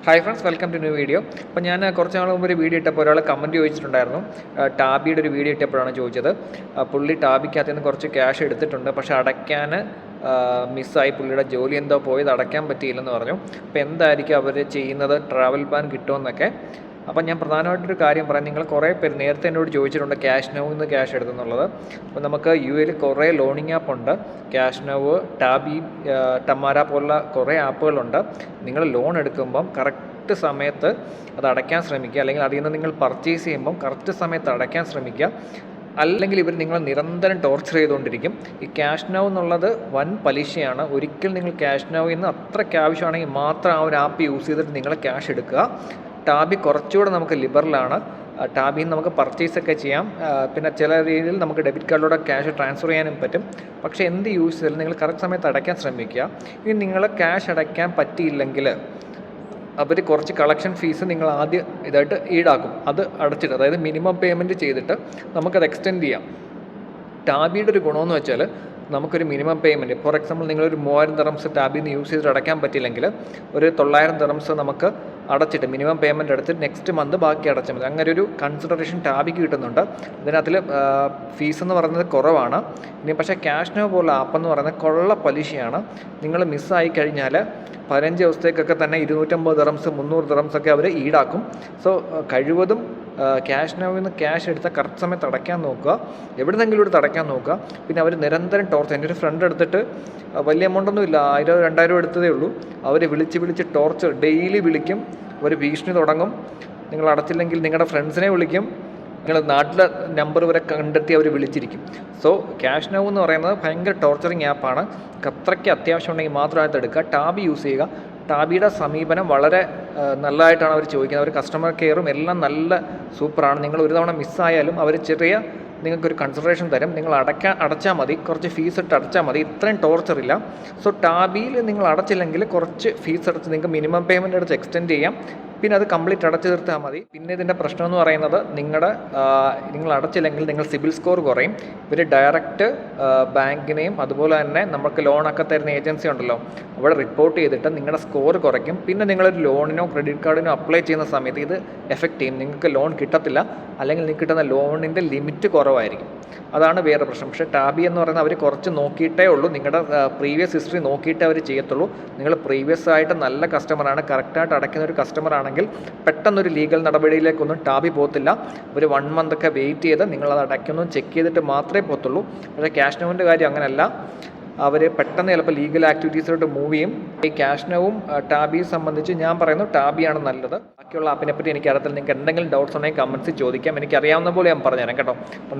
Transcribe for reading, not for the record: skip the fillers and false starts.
Hi friends, welcome to new video. അപ്പോൾ ഞാൻ കുറച്ച് നാൾ മുമ്പ് ഒരു വീഡിയോ ഇട്ടപ്പോൾ ഒരാൾ കമൻറ്റ് ചോദിച്ചിട്ടുണ്ടായിരുന്നു. ടാബിയുടെ ഒരു വീഡിയോ ഇട്ടപ്പോഴാണ് ചോദിച്ചത്. പുള്ളി ടാബിക്കകത്ത് നിന്ന് കുറച്ച് ക്യാഷ് എടുത്തിട്ടുണ്ട്, പക്ഷേ അടയ്ക്കാൻ മിസ്സായി. പുള്ളിയുടെ ജോലി എന്തോ പോയത് അടയ്ക്കാൻ പറ്റിയില്ലെന്ന് പറഞ്ഞു. അപ്പോൾ എന്തായിരിക്കും അവർ ചെയ്യുന്നത്, ട്രാവൽ ബാൻ കിട്ടുമെന്നൊക്കെ. അപ്പം ഞാൻ പ്രധാനമായിട്ടൊരു കാര്യം പറയാം. നിങ്ങൾ കുറേ പേര് നേരത്തെ എന്നോട് ചോദിച്ചിട്ടുണ്ട് ക്യാഷ് നൗ നിന്ന് ക്യാഷ് എടുത്തെന്നുള്ളത്. അപ്പോൾ നമുക്ക് യു എയിൽ കുറേ ലോണിങ് ആപ്പ് ഉണ്ട്. ക്യാഷ് നൗ, ടാബി, ടമാര പോലുള്ള കുറേ ആപ്പുകളുണ്ട്. നിങ്ങൾ ലോൺ എടുക്കുമ്പം കറക്റ്റ് സമയത്ത് അത് അടയ്ക്കാൻ ശ്രമിക്കുക, അല്ലെങ്കിൽ അതിൽ നിന്ന് നിങ്ങൾ പർച്ചേസ് ചെയ്യുമ്പം കറക്റ്റ് സമയത്ത് അടയ്ക്കാൻ ശ്രമിക്കുക. അല്ലെങ്കിൽ ഇവർ നിങ്ങളെ നിരന്തരം ടോർച്ചർ ചെയ്തുകൊണ്ടിരിക്കും. ഈ ക്യാഷ് നൗ എന്നുള്ളത് വൻ പലിശയാണ്. ഒരിക്കൽ നിങ്ങൾ ക്യാഷ് നൗ ഇന്ന് അത്രയ്ക്ക് ആവശ്യമാണെങ്കിൽ മാത്രം ആ ഒരു ആപ്പ് യൂസ് ചെയ്തിട്ട് നിങ്ങൾ ക്യാഷ് എടുക്കുക. ടാബി കുറച്ചുകൂടെ നമുക്ക് ലിബറലാണ്. ടാബിൽ നിന്ന് നമുക്ക് പർച്ചേസൊക്കെ ചെയ്യാം. പിന്നെ ചില രീതിയിൽ നമുക്ക് ഡെബിറ്റ് കാർഡിലൂടെ ക്യാഷ് ട്രാൻസ്ഫർ ചെയ്യാനും പറ്റും. പക്ഷേ എന്ത് യൂസ് ചെയ്താലും നിങ്ങൾ കറക്റ്റ് സമയത്ത് അടയ്ക്കാൻ ശ്രമിക്കുക. ഇനി നിങ്ങൾ ക്യാഷ് അടയ്ക്കാൻ പറ്റിയില്ലെങ്കിൽ അവർ കുറച്ച് കളക്ഷൻ ഫീസ് നിങ്ങൾ ആദ്യം ഇതായിട്ട് ഈടാക്കും. അത് അടച്ചിട്ട്, അതായത് മിനിമം പേയ്മെൻറ്റ് ചെയ്തിട്ട് നമുക്കത് എക്സ്റ്റെൻഡ് ചെയ്യാം. ടാബിയുടെ ഒരു ഗുണമെന്ന് വെച്ചാൽ നമുക്കൊരു മിനിമം പേയ്മെൻറ്റ്, ഫോർ എക്സാമ്പിൾ നിങ്ങളൊരു 3000 ദിർഹംസ് ടാബിൽ നിന്ന് യൂസ് ചെയ്തിട്ട് അടയ്ക്കാൻ പറ്റിയില്ലെങ്കിൽ ഒരു 900 ദിർഹംസ് നമുക്ക് അടച്ചിട്ട് മിനിമം പേയ്മെൻറ്റ് എടുത്തിട്ട് നെക്സ്റ്റ് മന്ത് ബാക്കി അടച്ചാൽ മതി. അങ്ങനെ ഒരു കൺസിഡറേഷൻ ടാബിക്ക് കിട്ടുന്നുണ്ട്. ഇതിനകത്തിൽ ഫീസ് എന്ന് പറയുന്നത് കുറവാണ്. ഇനി പക്ഷേ ക്യാഷ് നൗ പോലെ ആപ്പ് എന്ന് പറയുന്നത് കൊള്ള പലിശയാണ്. നിങ്ങൾ മിസ്സായി കഴിഞ്ഞാൽ 15 ദിവസത്തേക്കൊക്കെ തന്നെ 250 ദിർഹംസ് 300 ദിർഹംസ് ഒക്കെ അവർ ഈടാക്കും. സോ കഴിവതും ക്യാഷ് നൗവിൽ നിന്ന് ക്യാഷ് എടുത്താൽ കറക്റ്റ് സമയത്ത് അടയ്ക്കാൻ നോക്കുക, എവിടെന്നെങ്കിലും എടുത്ത് അടയ്ക്കാൻ നോക്കുക. പിന്നെ അവർ നിരന്തരം ടോർച്ചർ, എൻ്റെ ഒരു ഫ്രണ്ട് എടുത്തിട്ട് വലിയ എമൗണ്ടൊന്നും ഇല്ല, 1000-2000 എടുത്തതേ ഉള്ളൂ. അവർ വിളിച്ച് ടോർച്ചർ, ഡെയിലി വിളിക്കും. അവർ ഭീഷണി തുടങ്ങും. നിങ്ങൾ അടച്ചില്ലെങ്കിൽ നിങ്ങളുടെ ഫ്രണ്ട്സിനെ വിളിക്കും. നിങ്ങൾ നാട്ടിലെ നമ്പർ വരെ കണ്ടെത്തി അവർ വിളിച്ചിരിക്കും. സോ ക്യാഷ് നൗ എന്ന് പറയുന്നത് ഭയങ്കര ടോർച്ചറിങ് ആപ്പാണ്. അത്രയ്ക്ക് അത്യാവശ്യം ഉണ്ടെങ്കിൽ മാത്രം അത് എടുക്കുക. ടാബി യൂസ് ചെയ്യുക. ടാബിയുടെ സമീപനം വളരെ നല്ലതായിട്ടാണ് അവർ ചോദിക്കുന്നത്. അവർ കസ്റ്റമർ കെയറും എല്ലാം നല്ല സൂപ്പറാണ്. നിങ്ങൾ ഒരു തവണ മിസ്സായാലും അവർ ചെറിയ നിങ്ങൾക്കൊരു കൺസിഡറേഷൻ തരും. നിങ്ങൾ അടച്ചാൽ മതി, കുറച്ച് ഫീസ് ഇട്ട് അടച്ചാൽ മതി. ഇത്രയും ടോർച്ചറില്ല. സോ ടാബിയിൽ നിങ്ങൾ അടച്ചില്ലെങ്കിൽ കുറച്ച് ഫീസ് അടച്ച് നിങ്ങൾക്ക് മിനിമം പേയ്മെൻറ്റ് എടുത്ത് എക്സ്റ്റെൻഡ് ചെയ്യാം. പിന്നെ അത് കംപ്ലീറ്റ് അടച്ചു തീർത്താൽ മതി. പിന്നെ ഇതിൻ്റെ പ്രശ്നം എന്ന് പറയുന്നത് നിങ്ങൾ അടച്ചില്ലെങ്കിൽ നിങ്ങൾ സിബിൽ സ്കോർ കുറയും. ഇവർ ഡയറക്റ്റ് ബാങ്കിനെയും അതുപോലെ തന്നെ നമുക്ക് ലോണൊക്കെ തരുന്ന ഏജൻസി ഉണ്ടല്ലോ അവിടെ റിപ്പോർട്ട് ചെയ്തിട്ട് നിങ്ങളുടെ സ്കോർ കുറയ്ക്കും. പിന്നെ നിങ്ങളൊരു ലോണിനോ ക്രെഡിറ്റ് കാർഡിനോ അപ്ലൈ ചെയ്യുന്ന സമയത്ത് ഇത് എഫക്റ്റ് ചെയ്യും. നിങ്ങൾക്ക് ലോൺ കിട്ടത്തില്ല, അല്ലെങ്കിൽ നിങ്ങൾക്ക് കിട്ടുന്ന ലോണിൻ്റെ ലിമിറ്റ് കുറവായിരിക്കും. അതാണ് വേറെ പ്രശ്നം. പക്ഷേ ടാബി എന്ന് പറയുന്നത് അവർ കുറച്ച് നോക്കിയിട്ടേ ഉള്ളൂ. നിങ്ങളുടെ പ്രീവിയസ് ഹിസ്റ്ററി നോക്കിയിട്ടേ അവർ ചെയ്യത്തുള്ളൂ. നിങ്ങൾ പ്രീവിയസ് ആയിട്ട് നല്ല കസ്റ്റമറാണ്, കറക്റ്റായിട്ട് അടയ്ക്കുന്ന ഒരു കസ്റ്റമറാണെങ്കിൽ പെട്ടെന്നൊരു ലീഗൽ നടപടിയിലേക്കൊന്നും ടാബി പോകത്തില്ല. ഒരു 1 month ഒക്കെ വെയിറ്റ് ചെയ്ത് നിങ്ങളത് അടയ്ക്കുന്നു ചെക്ക് ചെയ്തിട്ട് മാത്രമേ പോകത്തുള്ളൂ. പക്ഷേ ക്യാഷ് നൗവിൻ്റെ കാര്യം അങ്ങനെയല്ല. അവർ പെട്ടെന്ന് ചിലപ്പോൾ ലീഗൽ ആക്ടിവിറ്റീസിലോട്ട് മൂവ് ചെയ്യും. ഈ ക്യാഷ് നൗവും ടാബിയെ സംബന്ധിച്ച് ഞാൻ പറയുന്നു ടാബിയാണ് നല്ലത്. ബാക്കിയുള്ള ആപ്പിനെ പറ്റി എനിക്ക് അറിയത്തില്ല. നിങ്ങൾക്ക് എന്തെങ്കിലും ഡൗട്ട്സ് ഉണ്ടെങ്കിൽ കമൻസിൽ ചോദിക്കാം. എനിക്കറിയാവുന്ന പോലെ ഞാൻ പറഞ്ഞുതരാം കേട്ടോ. അപ്പോൾ